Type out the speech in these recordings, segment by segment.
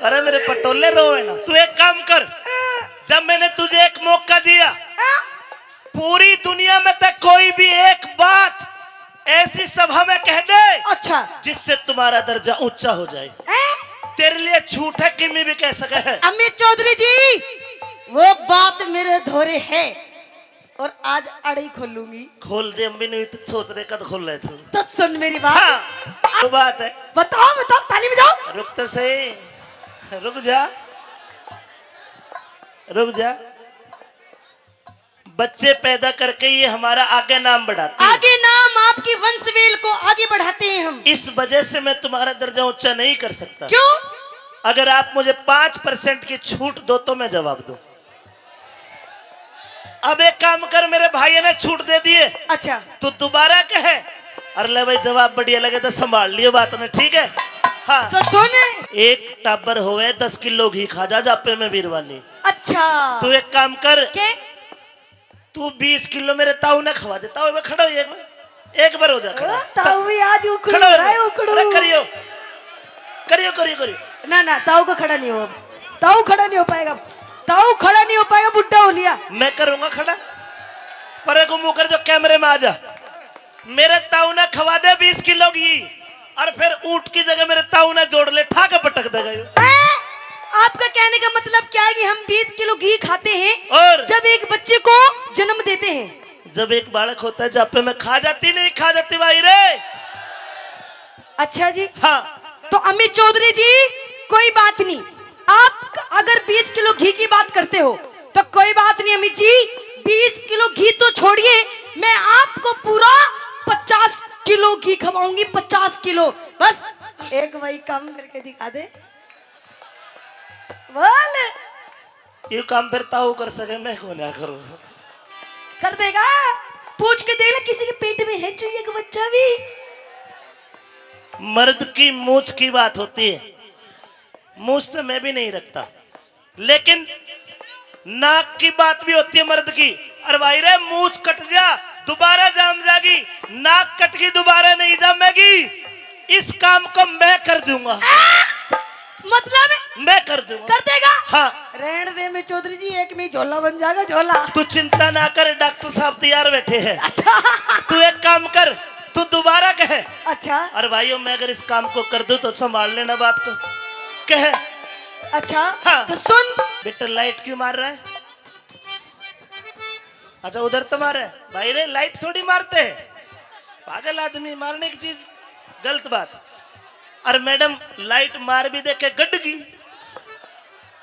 अरे मेरे पटोले रोए ना। तू एक काम कर, जब मैंने तुझे एक मौका दिया, पूरी दुनिया में तक कोई भी एक बात ऐसी सभा में कह दे अच्छा जिससे तुम्हारा दर्जा ऊंचा हो जाए। तेरे लिए छूट है कि मैं भी कह सके है। अमित चौधरी जी वो बात मेरे धोरे है और आज अड़ी खोलूंगी। खोल दे, अम्मी नहीं तो सोच रहे कद खोल रहे थे। तो सुन मेरी बात। हाँ, तो बात है। बताओ बताओ, ताली बजाओ। रुक तो सही, रुक जा, रुक जा। बच्चे पैदा करके ये हमारा आगे नाम बढ़ाते हैं। आगे नाम आपकी वंशवेल को आगे बढ़ाते हैं हम। इस वजह से मैं तुम्हारा दर्जा ऊंचा नहीं कर सकता। क्यों? अगर आप मुझे 5% की छूट दो तो मैं जवाब दूं। अब एक काम कर, मेरे भाई ने छूट दे दिए। अच्छा तू दोबारा कहे, अरे ले भाई जवाब बढ़िया लगे तो संभाल लियो बात ने, ठीक है। हाँ तो सुन, एक टाबर होए 10 किलो घी खा जा जापे में बीरवानी। अच्छा तू एक काम कर, के? तू 20 किलो मेरे ताऊ ने खवा दे। ताऊ में खड़ा हो, एक बार हो जा खड़ा। ताऊ भी आज उखड़ू खड़ा हो रहा है, उखड़ू। अरे करियो करियो करियो करियो। ना ना, ताऊ का खड़ा नहीं हो, ताऊ खड़ा नहीं हो पाएगा, ताऊ खड़ा नहीं हो पाएगा, बुढ़ा हो लिया। मैं करूंगा खड़ा, पर को मुंह कर जो कैमरे में आ जा। मेरे ताऊ ने खवा दे 20 किलो घी, और फिर ऊंट की जगह मेरे ताऊ ने जोड़ ले, ठाके पटक देगा। आपका कहने का मतलब क्या है कि हम 20 किलो घी खाते हैं और जब एक बच्चे को जन्म देते हैं। जब एक बालक होता है जापे में खा जाती नहीं खा जाती भाई रे। अच्छा जी, हाँ तो अमित चौधरी जी कोई बात नहीं, आप अगर 20 किलो घी की बात करते हो तो कोई बात नहीं अमित जी। 20 किलो घी तो छोड़िए, मैं आपको पूरा 50 किलो घी खवाऊंगी। 50 किलो बस एक वही कम करके दिखा दे। बोल, ये काम फिर ताऊ कर सके, मैं क्यों ना करूं। कर देगा, पूछ के देख ले, किसी के पेट में है चूहे का बच्चा भी। मर्द की मूछ की बात होती है, मूछ तो मैं भी नहीं रखता, लेकिन नाक की बात भी होती है मर्द की। अरे भाई रे, मूछ कट जा दोबारा जाम जागी, नाक कट की दोबारा नहीं जामेगी। इस काम को मैं कर दूंगा। मतलब मैं कर दूंगा। कर देगा? हाँ रहने दे में चौधरी जी, एक में झोला बन जाएगा, झोला। तू चिंता ना कर, डॉक्टर साहब तैयार बैठे हैं। अच्छा तू एक काम कर, तू दोबारा कहे। अच्छा अरे भाइयों, मैं अगर इस काम को कर दूं तो संभाल लेना बात को। कहे अच्छा। हाँ। तो सुन बेटा, लाइट क्यों मार रहा है? अच्छा उधर तो मारे भाई रे, लाइट थोड़ी मारते हैं, पागल आदमी, मारने की चीज गलत बात। अरे मैडम, लाइट मार भी देखे गड्ढगी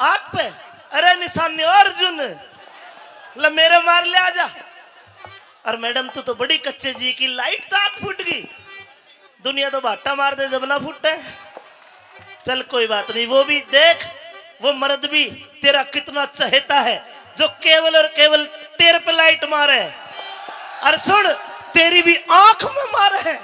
आग पे। अरे निशानी अर्जुन ल मेरे मार ले आजा। और मैडम तू तो बड़ी कच्चे जी की, लाइट तो आग फूट गई, दुनिया तो बाटा मार दे जब ना फूटे। चल कोई बात नहीं, वो भी देख, वो मर्द भी तेरा कितना चहेता है जो केवल और केवल तेरे पे लाइट मारे। और सुन, तेरी भी आंख में मारे है।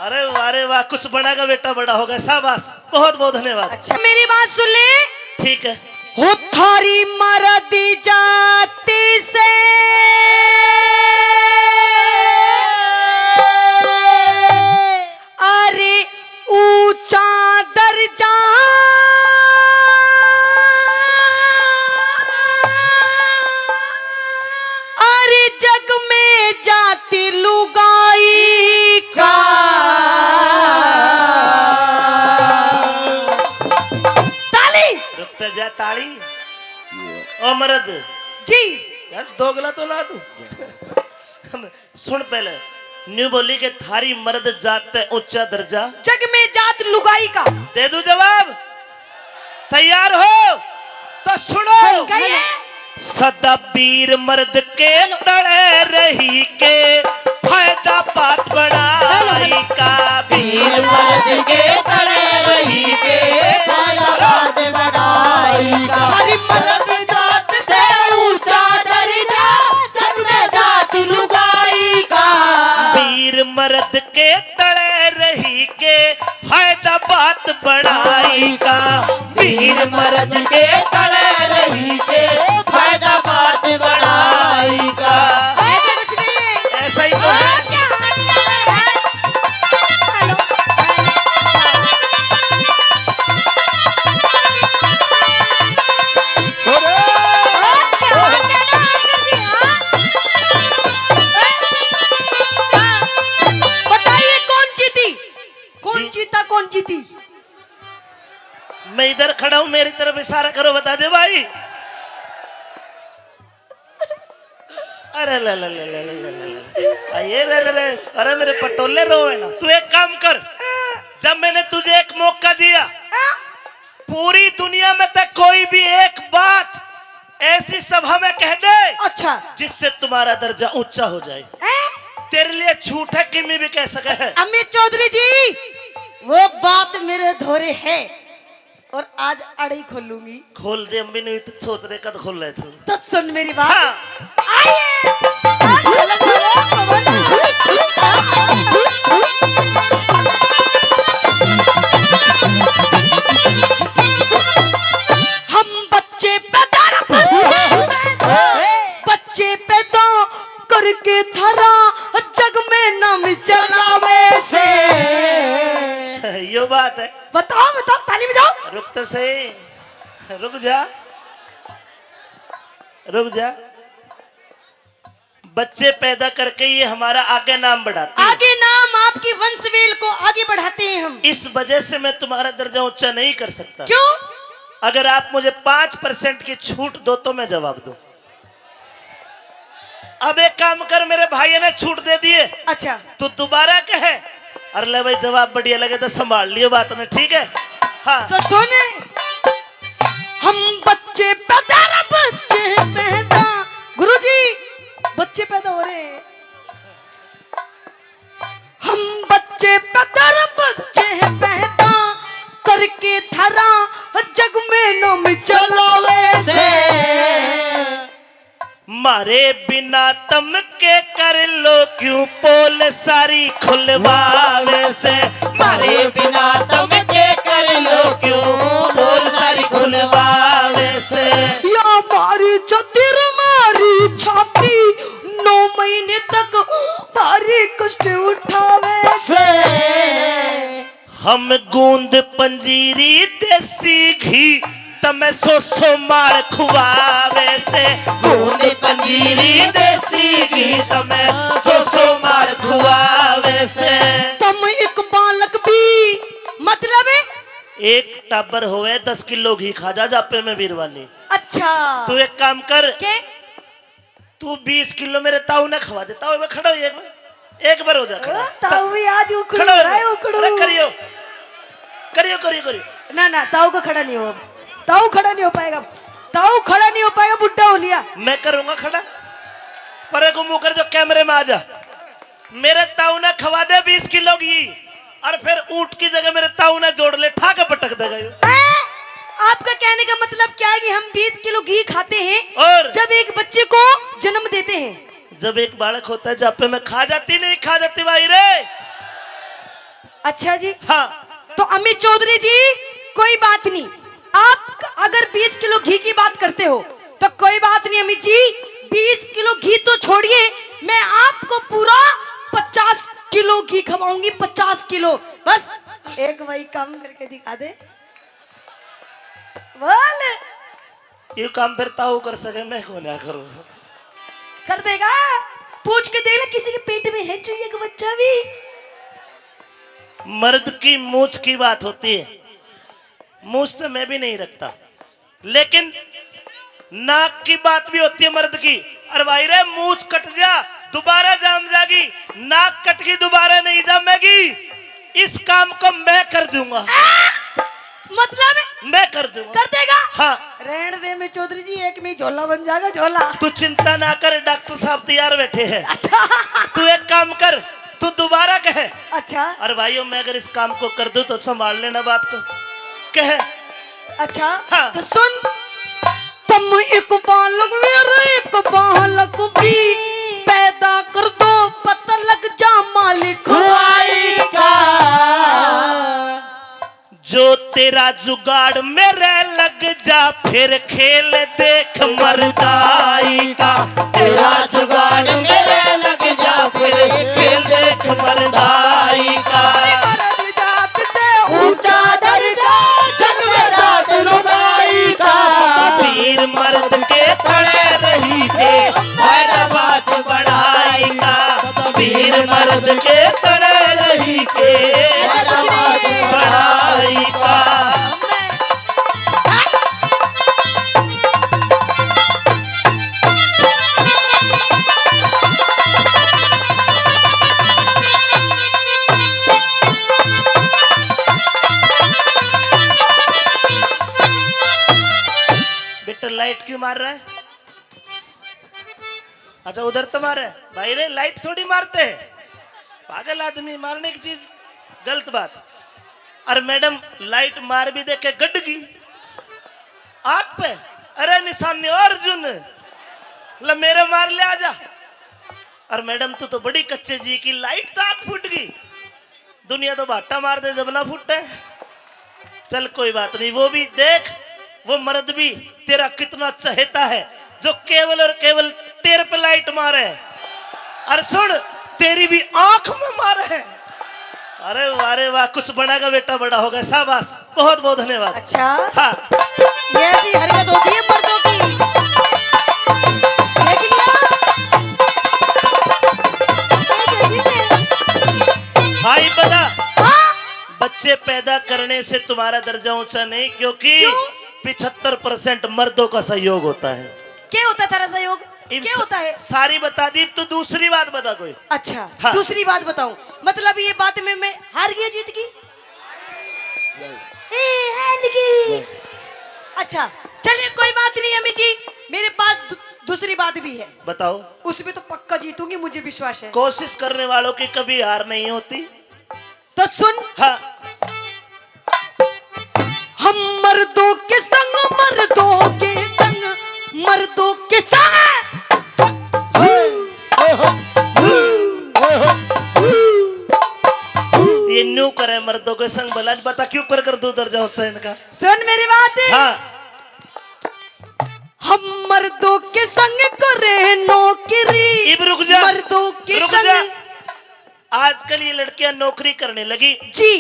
अरे वारे वाह, कुछ बड़ा का बेटा बड़ा होगा, शाबाश, बहुत बहुत धन्यवाद। अच्छा मेरी बात सुन ले, ठीक है। हो थारी मरदी जाति से अरे ऊंचा दर्जा अरे जग में जाति लुगाई का। ताली रुकते जा, ताली। ओ मर्द जी, यार दोगला तो ना तू। सुन, पहले न्यू बोली के थारी मर्द जात है ऊंचा दर्जा, जग में जात लुगाई का। दे दू जवाब? तैयार हो तो सुनो। कहिए। सदा वीर मर्द के तड़े रही के फायदा बात बढ़ाई का। वीर मर्द के तड़े रही के फायदा बात बढ़ाई का। हरी मर्द जात से ऊंचा दर्जा जग में जात लुगाई का। वीर मर्द के तड़े रही के फायदा बात बढ़ाई का। वीर मर्द के तड़े रही के फायदा बात बढ़ाई का। ऐसे कुछ नहीं है। ऐसा ही तो है। मेरी तरफ इशारा करो, बता दे भाई। अरे ले ले ले ले ले ले ले ये ले ले ले, अरे मेरे पटोले रोए ना। तू एक काम कर, जब मैंने तुझे एक मौका दिया, पूरी दुनिया में तक कोई भी एक बात ऐसी सभा में कह दे अच्छा जिससे तुम्हारा दर्जा ऊंचा हो जाए, तेरे लिए झूठ है कि मैं भी कह सके है। अमित चौधरी जी, वो बात मेरे धोरे है और आज अड़ी खोलूंगी। खोल दे, अम्मी ने तो सोच रहे कद खोल रहे थे। तो सुन मेरी बात। हाँ। आइए हम बच्चे पैदा करके थरा जग में नाम चलावे से। यो बात है। बताओ बताओ, ताली बजाओ। रुक तो सही, रुक जा रुक जा। बच्चे पैदा करके ये हमारा आगे नाम बढ़ाते हैं। आगे नाम आपकी वंशवेल को आगे बढ़ाते हैं हम। इस वजह से मैं तुम्हारा दर्जा ऊंचा नहीं कर सकता। क्यों? अगर आप मुझे 5% की छूट दो तो मैं जवाब दूं। अब एक काम कर, मेरे भाई ने छूट दे दिए। अच्छा तू दोबारा कहे, अरे ले भाई जवाब बढ़िया लगे तो संभाल लियो बात ने, ठीक है? हाँ तो सुने, हम बच्चे पैदा गुरुजी, बच्चे पैदा हो रहे हैं। हम बच्चे पैदा करके थरा जग में नाम चलावे से। मारे बिना तम के कर लो क्यों पोल सारी खुलवावे से। मारे बिना तम के कर लो क्यों पोल सारी खुलवावे से। या मारी चतिर मारी छाती 9 महीने तक भारी कष्ट उठावे से। हम गूंद पंजीरी देसी घी तमें सो मार खुआवे से। गूंद पंजीरी देसी घी तमें सो मार खुआवे से। तम एक बालक भी मतलब है एक टाबर होए 10 किलो घी खा जा जापे में वीरवानी। अच्छा तू एक काम कर के? तू 20 किलो मेरे ताऊ ने खवा दे। ताऊ में खड़ा हो एक बार हो जा खड़ा। ताऊ भी आज उखड़ू खड़ा हो रहा है, उखड़ू। अरे करियो करियो करियो करियो। ना ना, ताऊ का खड़ा नहीं हो, ताऊ खड़ा नहीं हो पाएगा, ताऊ खड़ा नहीं हो पाएगा, बुढ़ा हो लिया। मैं करूंगा खड़ा, पर को मुंह कर जो कैमरे में आ जा। मेरे ताऊ ने खवा दे 20 किलो घी और फिर ऊंट की जगह मेरे ताऊ ने जोड़ ले, ठाके पटक देगा यो। आपका कहने का मतलब क्या है कि हम 20 किलो घी खाते हैं और जब एक बच्चे को जन्म देते हैं। जब एक बालक होता है जापे में खा जाती नहीं खा जाती भाई रे। अच्छा जी, हाँ तो अमित चौधरी जी कोई बात नहीं, आप अगर 20 किलो घी की बात करते हो तो कोई बात नहीं अमित जी। 20 किलो घी तो छोड़िए, मैं आपको पूरा 50 किलो घी खवाऊंगी। 50 किलो बस एक वही काम करके दिखा दे। बोल, ये काम फिर ताऊ कर सके, मैं क्यों ना करूं? कर देगा। पूछ के देख ले, किसी के पेट में है चूहे का बच्चा भी। मर्द की मूछ की बात होती है, मूछ तो मैं भी नहीं रखता, लेकिन नाक की बात भी होती है मर्द की। अरे भाई रे, मूछ कट जा दोबारा जाम जागी, नाक कट की दोबारा नहीं जामेगी। इस काम को मैं कर दूंगा। मतलब मैं कर दूंगा। कर देगा? हाँ रहने दे में चौधरी जी, एक में झोला बन जाएगा, झोला। तू चिंता ना कर, डॉक्टर साहब तैयार बैठे हैं। अच्छा तू एक काम कर, तू दोबारा कहे। अच्छा अरे भाइयों, मैं अगर इस काम को कर दूं तो संभाल लेना बात को। कहे अच्छा हाँ। तो सुन, तुम एक बालक मेरे एक बालक भी पैदा कर दो, पता लग जा मालिक खुआएगा। जो तेरा जुगाड़ मेरे लग जा, फिर खेल देख मर्दाई का। तेरा जुगाड़ मेरे लग जा, फिर खेल देख मर्दाई का। जात से ऊंचा दर्जा जग में जात लुगाई का। वीर मर्द के तड़े रही के हैदराबाद बढ़ाई का। वीर मर्द के तड़े रही के बढ़ाई का। बेटे लाइट क्यों मार रहा है? अच्छा उधर तो मार रहा है भाई रे, लाइट थोड़ी मारते हैं, पागल आदमी, मारने की चीज गलत बात। और मैडम लाइट मार भी देखे गड्ढगी आग पे, अरे निशानी अर्जुन ल मेरे मार ले आजा। और मैडम तू तो बड़ी कच्चे जी की, लाइट तो आग फूट गई, दुनिया तो बाटा मार दे जब ना फूटे। चल कोई बात नहीं, वो भी देख, वो मर्द भी तेरा कितना चहेता है जो केवल और केवल तेरे पे लाइट मारे। और सुन, तेरी भी आंख में मारे है। अरे वाह, कुछ बनेगा बेटा, बड़ा होगा, शाबाश, बहुत बहुत धन्यवाद। अच्छा हाँ ये ऐसी हरकत होती है मर्दों की, देख लिया? सही कह रही मैं। भाई बता, हाँ? बच्चे पैदा करने से तुम्हारा दर्जा ऊंचा नहीं, क्योंकि क्यों? 75% मर्दों का सहयोग होता है। क्या होता है तेरा सहयोग? क्या होता है? सारी बता दी, तो दूसरी बात बता कोई। अच्छा हाँ। दूसरी बात बताऊं, मतलब ये बात में मैं हार गया, जीत गई? हार गई। अच्छा चलिए कोई बात नहीं अम्मी जी, मेरे पास दूसरी बात भी है। बताओ। उसमें तो पक्का जीतूंगी, मुझे विश्वास है। कोशिश करने वालों की कभी हार नहीं होती। तो सुन, हाँ हम मर्दों के संग, मर्दों के संग, मर्दों के संग ये न्यू करे मर्दों के संग, भला बता क्यों कर दो दर्जा होता है इनका। सुन मेरी बात है। हाँ हम मर्दों के संग करे नौकरी, इब रुक जा, मर्दों के रुक संग। जा। आजकल ये लड़कियां नौकरी करने लगी जी,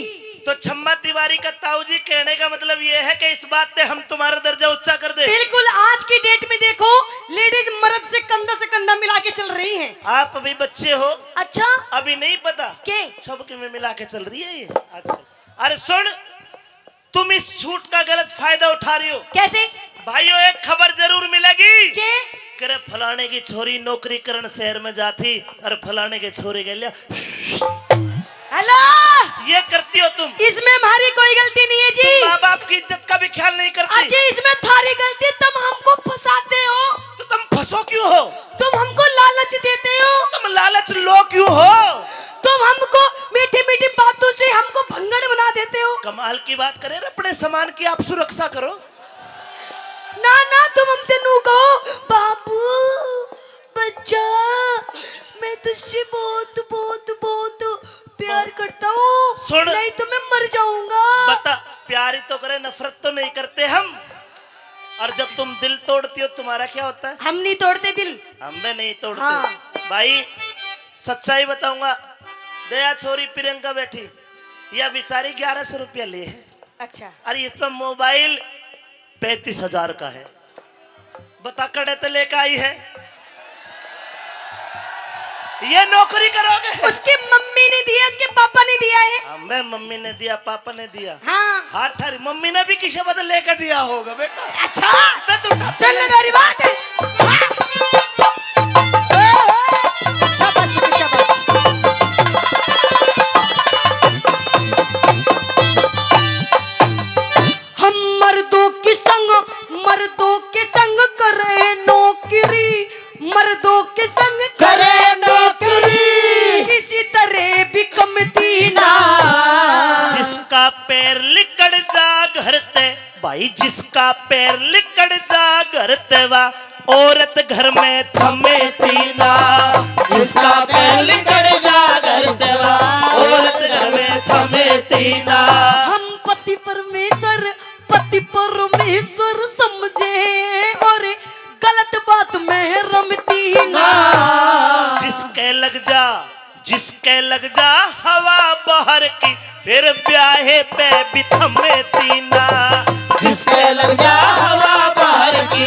तो छम्मा तिवारी का ताऊ जी कहने का मतलब ये है कि इस बात पे हम तुम्हारा दर्जा ऊंचा कर दे। बिल्कुल, आज की डेट में देखो लेडीज मर्द से कंधा मिला के चल रही हैं। आप अभी बच्चे हो, अच्छा अभी नहीं पता के सबके में मिला के चल रही है ये आजकल। अरे सुन, तुम इस छूट का गलत फायदा उठा रही हो। कैसे? भाइयों एक खबर जरूर मिलेगी के करे फलाने की छोरी नौकरी करण शहर में जाती और फलाने के छोरे के लिए हेलो, ये करती हो तुम। इसमें हमारी कोई गलती नहीं है जी। माँ बाप की इज्जत का भी ख्याल नहीं करती। अच्छा इसमें थारी गलती, तुम हमको फंसाते हो, तो तुम फंसो क्यों हो? तुम हमको लालच देते हो, तुम लालच लो क्यों हो? तुम हमको मीठी मीठी बातों से हमको भंगड़ बना देते हो। कमाल की बात करे, अपने सामान की आप सुरक्षा करो। ना ना, तुम हम तेनू कहो बाबू बच्चा, मैं तुझसे बहुत बहुत बहुत प्यार करता हूँ, सुन, नहीं तो मैं मर जाऊंगा। बता, प्यार ही तो करे, नफरत तो नहीं करते हम। और जब तुम दिल तोड़ती हो तुम्हारा क्या होता है? हम नहीं तोड़ते दिल, हमें नहीं तोड़ते। हाँ। भाई सच्चाई बताऊंगा, दया छोरी प्रियंका बैठी, यह बेचारी 1100 रुपया ले है। अच्छा अरे इसमें मोबाइल 35,000 का है, बता कड़े तो लेकर आई है। ये नौकरी करोगे? उसकी मम्मी ने दिया, उसके पापा ने दिया है। हमें मम्मी ने दिया, पापा ने दिया। हाँ हाँ ठारी मम्मी ने भी किसी बदल लेकर दिया होगा बेटा। अच्छा मैं तो चल मेरी बात है। शाबाश बेटा शाबाश। हम मर्दों के संग, मर्दों के संग करे नौकरी, मर्दों के संग करे नौकरी, किसी तरह भी कमती ना। जिसका पैर लिकड़ जा घर ते, भाई जिसका पैर लिकड़ जा घर ते वा औरत घर में थमे तीना। जिसका पैर लिकड़ जा घर ते वा औरत घर में थमे तीना। हम पति परमेश्वर, पति परमेश्वर समझे और गलत बात में रमती ना। जिसके लग जा हवा बाहर की, फिर ब्याहे पे भी थमे तीना। जिसके लग जा हवा बाहर की,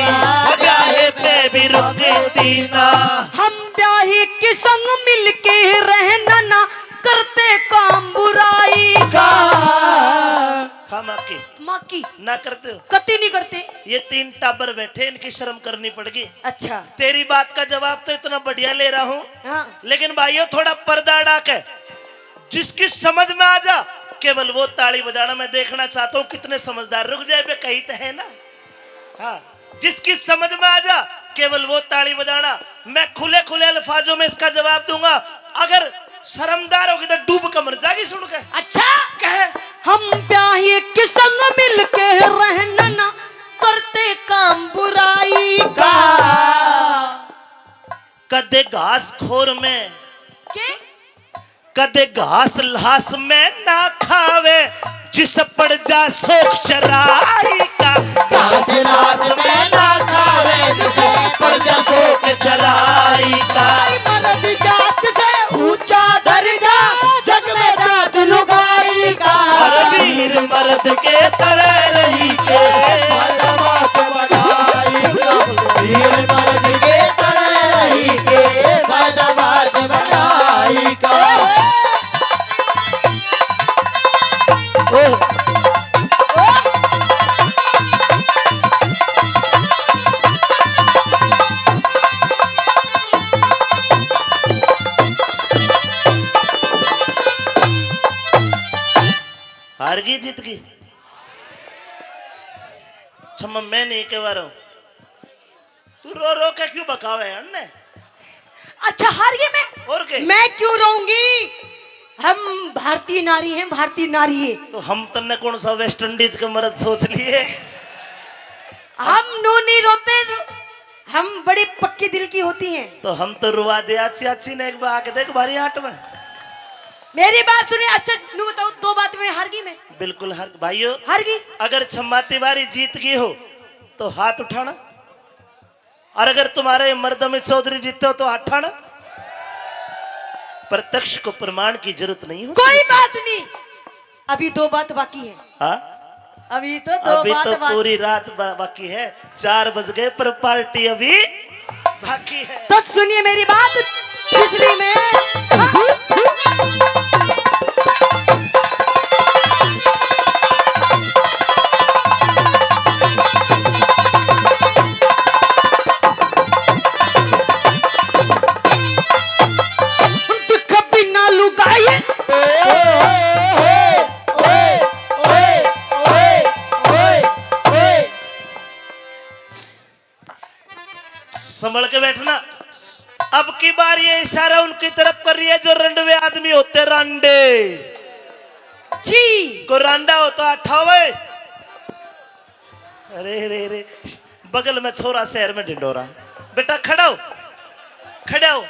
ब्याहे पे भी रुके तीना। हम ब्याही के संग मिलके रहना ना, करते काम बुराई का। खामाकी माँ की ना करते हो? कति नहीं करते। ये 3 टाबर बैठे, इनकी शर्म करनी पड़ेगी। अच्छा तेरी बात का जवाब तो इतना बढ़िया ले रहा हूँ, हाँ लेकिन भाइयों थोड़ा पर्दा डाक है, जिसकी समझ में आ जा केवल वो ताली बजाना। मैं देखना चाहता हूँ कितने समझदार। रुक जाए बे, कहीं तो है ना। हाँ जिसकी समझ में आ जा केवल वो ताली बजाना। मैं खुले खुले अल्फाजों में इसका जवाब दूंगा। अगर शर्मदार होगी तो डूब कर मर जाएगी सुन के। अच्छा कहे हम ब्याहे के संग मिलके रहना ना करते काम बुराई का। कदे घास खोर में के कदे घास लास में ना खावे जिस पड़ जा सोख चराई का। घास लास में ना खावे जिसे पड़ जा सोख चराई का। मर्द जात से ऊंचा दर्जा जग में जात लुगाई का। और वीर मर्द के तवे रही के बात बढ़ाई का। वीर मर्द के तरह रही के बात बढ़ाई का। ओह, हार गई जीत गई। छम्मा मैं नहीं के बार तू रो रो के क्यों बकावे है अन्ने? अच्छा हार गई और के? मैं क्यों रहूंगी? हम भारतीय नारी हैं, भारतीय नारी है। तो हम तन्ने कौन सा वेस्ट इंडीज का मर्द सोच लिए? हम नो नहीं रोते, हम बड़ी पक्की दिल की होती हैं। तो हम तो रुआ दे अच्छी अच्छी ने एक बार आके देख बारी आट में। मेरी बात सुनिए। अच्छा नू बताओ, दो बात में हार गई मैं। बिल्कुल हर भाइयों, हार गई। अगर छम्मा तिवारी जीत गई हो तो हाथ उठाना, और अगर तुम्हारे मर्द अमित चौधरी जीते हो तो हाथ उठाना। प्रत्यक्ष को प्रमाण की जरूरत नहीं हो। कोई बात नहीं, अभी दो बात बाकी है। हाँ अभी तो दो अभी बात तो बाकी। पूरी रात बाकी है। 4 बज गए पर पार्टी अभी बाकी है। तो सुनिए मेरी बात। तीसरी में कभी ना लुगाए संभल के बैठना। अब की बार ये इशारा उनकी तरफ कर रही है जो रंडवे आदमी होते रांडे। जी को रांडा होता अठावे। अरे रे रे बगल में छोरा शहर में ढिंडोरा। बेटा खड़ा हो, खड़ा हो,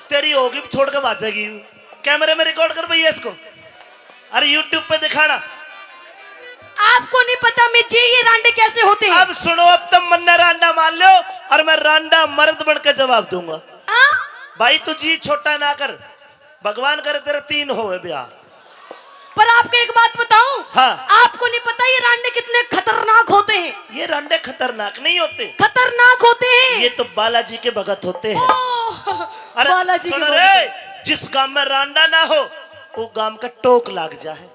तेरी होगी छोड़ के भाजेगी। कैमरे में रिकॉर्ड कर भैया इसको, अरे यूट्यूब पे दिखाना। आपको नहीं पता मैं जी ये रांडे कैसे होते हैं? अब सुनो, अब तुम मन्ना रांडा मान लो और मैं रांडा मर्द बनकर जवाब दूंगा। भाई तू जी छोटा ना कर, भगवान करे तेरे 3 होवे ब्याह। पर आपको एक बात बताऊं? हाँ। आपको नहीं पता ये रांडे कितने खतरनाक होते हैं? ये रांडे खतरनाक नहीं होते, खतरनाक होते हैं। ये तो बालाजी के भगत होते हैं। ओह, अरे बालाजी सुन के रे, भगत। जिस गांव में रांडा ना हो वो गांव का टोक लाग जाए।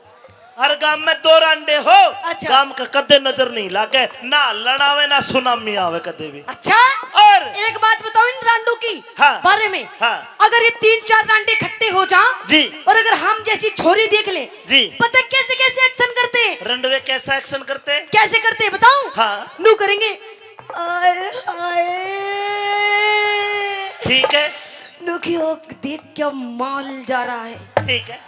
हर गांव में 2 रांडे हो, अच्छा। गांव का कदे नजर नहीं लागे, ना लड़ावे ना सुनामी आवे कदे भी। अच्छा और एक बात बताओ इन रांडों की हाँ। बारे में। हाँ। अगर ये 3-4 रांडे इकट्ठे हो जाएं जी। और अगर हम जैसी छोरी देख ले जी। पता कैसे कैसे एक्शन करते हैं? रंडवे कैसा एक्शन करते हैं? कैसे करते हैं बताऊं? हाँ। नू करेंगे आए आए। ठीक है, नू की ओ देख क्या माल जा रहा है। ठीक है।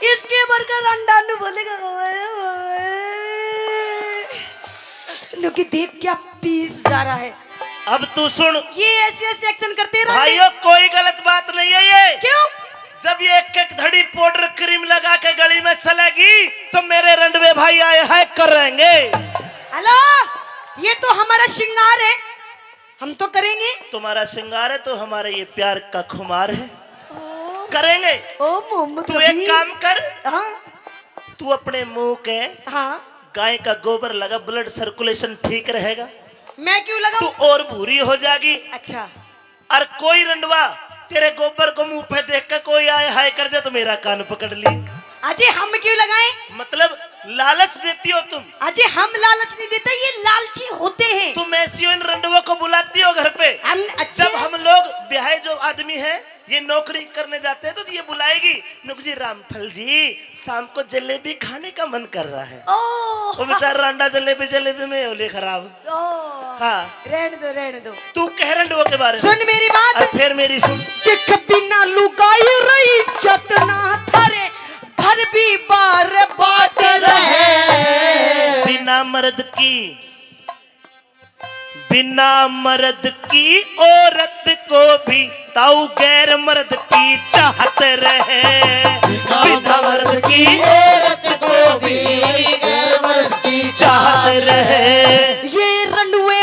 इसके बरकर अंडा नू बोलेगा ओए ओए। नू की देख क्या पीस जा रहा है। अब तू सुन ये ऐसे ऐसे एक्शन करते हैं रांडे। भाइयों, कोई गलत बात नहीं है ये। क्यों? जब ये एक धड़ी पाउडर क्रीम लगा के गली में चलेगी तो मेरे रंडवे भाई आए हाय करेंगे। हेलो, ये तो हमारा श्रृंगार है, हम तो करेंगे। तुम्हारा श्रृंगार है तो हमारा ये प्यार का खुमार है, करेंगे। ओ मोहम्मद तू एक रफी। काम कर, हाँ तू अपने मुंह के हाँ। गाय का गोबर लगा, ब्लड सर्कुलेशन ठीक रहेगा। मैं क्यों तू लगाऊं? और भूरी हो जाएगी। अच्छा और कोई रंडवा तेरे गोबर को मुंह पे देख कर कोई आए हाय कर जाए तो मेरा कान पकड़ ली। अजय हम क्यों लगाएं? मतलब लालच देती हो तुम। अजय हम लालच नहीं देते, ये लालची होते हैं। तुम ऐसी इन रंडुओं को बुलाती हो घर पे। हम अच्छे जब हम लोग ब्याहे जो आदमी है ये नौकरी करने जाते हैं तो ये बुलाएगी, नुक जी रामफल जी शाम को जलेबी खाने का मन कर रहा है। ओ वो बेचारा रंडा जलेबी जलेबी में होली खराब। हाँ रहने दो तू कह रंडुओं के बारे में। सुन मेरी बात, और फिर मेरी सुन। देख बिना लुगाई रही जतना थारे घर भी बार बाट रहे। बिना मर्द की औरत को भी ताऊ गैर मर्द की चाहत रहे। बिना मर्द की औरत को भी गैर मर्द की चाहत रहे। ये रंडुए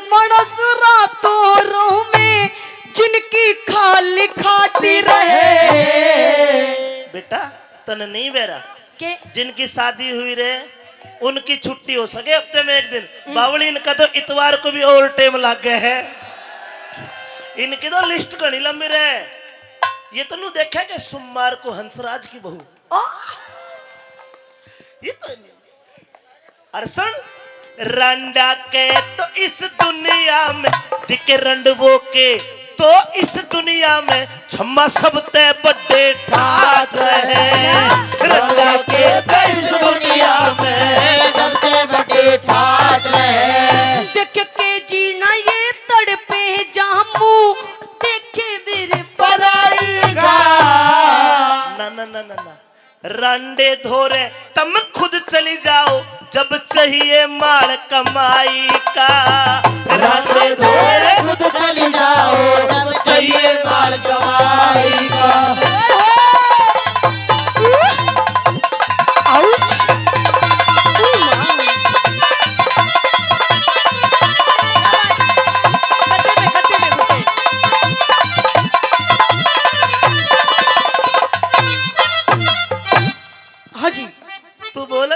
मानस रातों रोह में जिनकी खाली खाटी रहे। बेटा तन नहीं बेरा के जिनकी शादी हुई रहे उनकी छुट्टी हो सके हफ्ते में एक दिन। बावली इनका तो इतवार को भी ओवर टाइम लग गए है। इनकी तो लिस्ट घनी लंबी रहे। ये तो नू देखा कि सोमवार को हंसराज की बहू। ये तो अरसन रंडा के तो इस दुनिया में दिखे रंडवो के तो इस दुनिया में छम्मा सबते बड़े ठाट रहे। रंडा के तो इस दुनिया में सबसे बड़े ठाट रहे। देख के जीना ये तड़पे जामू देखे मेरे पराई का ना रंडे धोरे तुम खुद चली जाओ जब चाहिए माल कमाई का। रंडे धोरे खुद चली जाओ जब चाहिए माल कमाई का। आउच गद्दे में घुसे। हाँ जी तू बोल।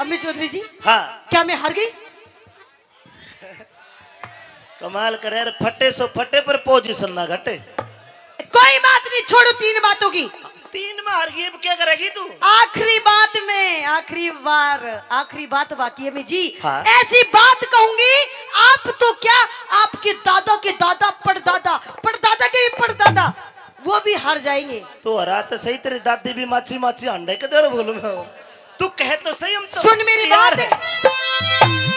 अम्मी चौधरी जी हाँ क्या मैं हार गई? कमाल करे फटे सो फटे पर पोजीशन ना घटे। कोई बात नहीं, छोड़ो तीन बातों की। 3 में हार गई अब क्या करेगी तू? आखिरी बात में आखिरी बात बाकी है मैं जी। हाँ? ऐसी बात कहूंगी आप तो क्या आपके दादा के दादा पड़दादा के पड़दादा वो भी हार जाएंगे। तो हरा तो सही, तेरी दादी भी माची माची अंडे के दे बोलू मैं। तू कहे तो सही, हम तो सुन मेरी तैयार बात, है।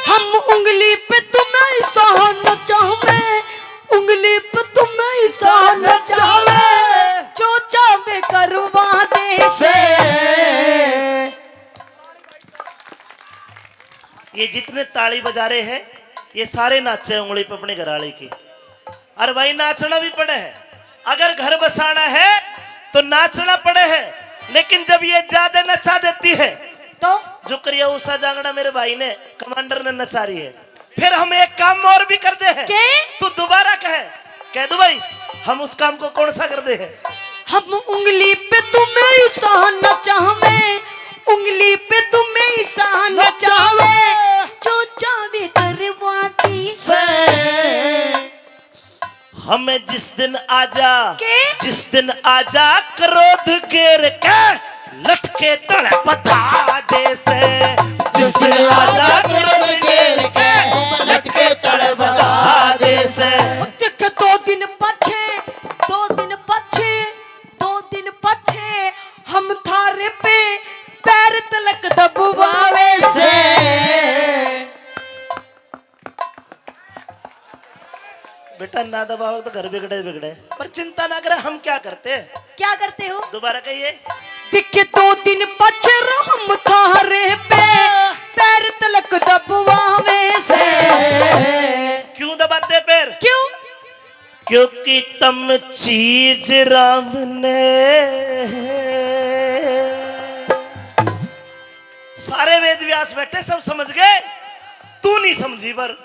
हम उंगली पे तुम्हें सहना चाहूं, उंगली पे तुम्हें सहना चाहूं, जो चाहे करवा दे से। ये जितने ताली बजा रहे हैं ये सारे नाचे उंगली पे अपने घराले की। और भाई नाचना भी पड़े है, अगर घर बसाना है तो नाचना पड़े है। लेकिन जब ये ज्यादा नचा देती है तो जो करिए उषा जांगड़ा मेरे भाई ने कमांडर ने नचा रही है, फिर हम एक काम और भी कर दे हैं। के? तू दोबारा कह दो भाई, हम उस काम को कौन सा कर दे हैं? हम उंगली पे तुम्हें सहना चाहूं, उंगली पे तुम्हें सहना चाहूं, जो चाहे करवा दे से। हमें जिस दिन आजा के? जिस दिन आजा क्रोध गिर के लटके तड़े बता दे से। जिस दिन आजा क्रोध गिर के लटके तड़ बता दे से। देख दो दिन पछे हम थारे पे पैर तलक दबवावे से। बेटा ना दबाओ तो घर बिगड़े, पर चिंता ना करे, हम क्या करते हैं? क्या करते हो? दोबारा कहिए। देख दो दिन पछे हम थारे पे पैर तलक दबवावे से। क्यों दबाते पैर? क्यों? क्योंकि तुम चीज राम ने सारे वेद व्यास बैठे सब समझ गए, तू नहीं समझी। पर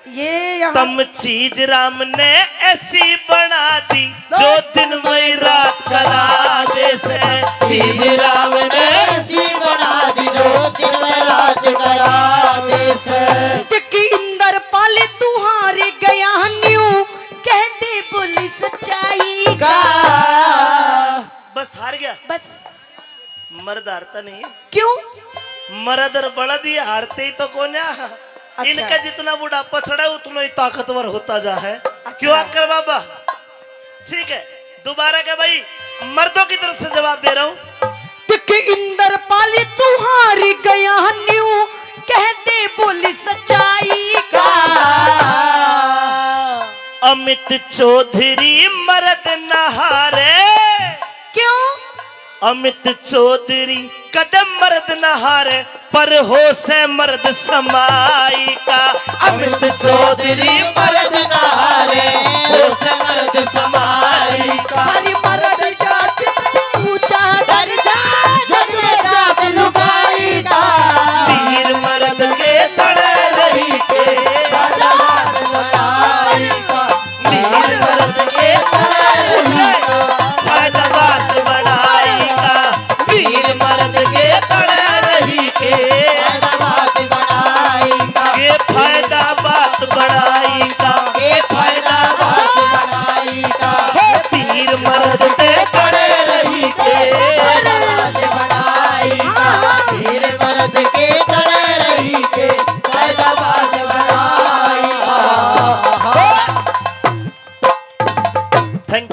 ये यहाँ तुम चीज राम ने ऐसी बना दी जो दिन में रात करा दे से। चीज राम ने ऐसी बना दी जो दिन में रात करा दे से। कि इंदर पाले तुम्हारे गया न्यू कहते बोली सच्चाई का बस हार गया। बस मर्द हारता नहीं है। क्यों? मर्द और बड़द ही हारते ही तो कोन्या। इनका जितना बुढ़ापा चढ़ा उतना ही ताकतवर होता जा है। क्यों आकर बाबा? ठीक है, दोबारा क्या भाई, मर्दों की तरफ से जवाब दे रहा हूं। कि इंदर पाली तुम्हारी गया न्यू कहते बोली सच्चाई का। अमित चौधरी मर्द नहारे। क्यों? अमित चौधरी कदम मर्द नहारे पर हो से मर्द समाई का। अमित चौधरी मर्द नहारे हो से मर्द समाई का। हरी मर्द जात से ऊंचा दर्जा जग में जात लुगाई का। वीर मर्द के तड़े रही के बाजार लुगाई का। वीर मर्द के तड़े फायदा बात बढ़ाई का। वीर मर्द के तड़े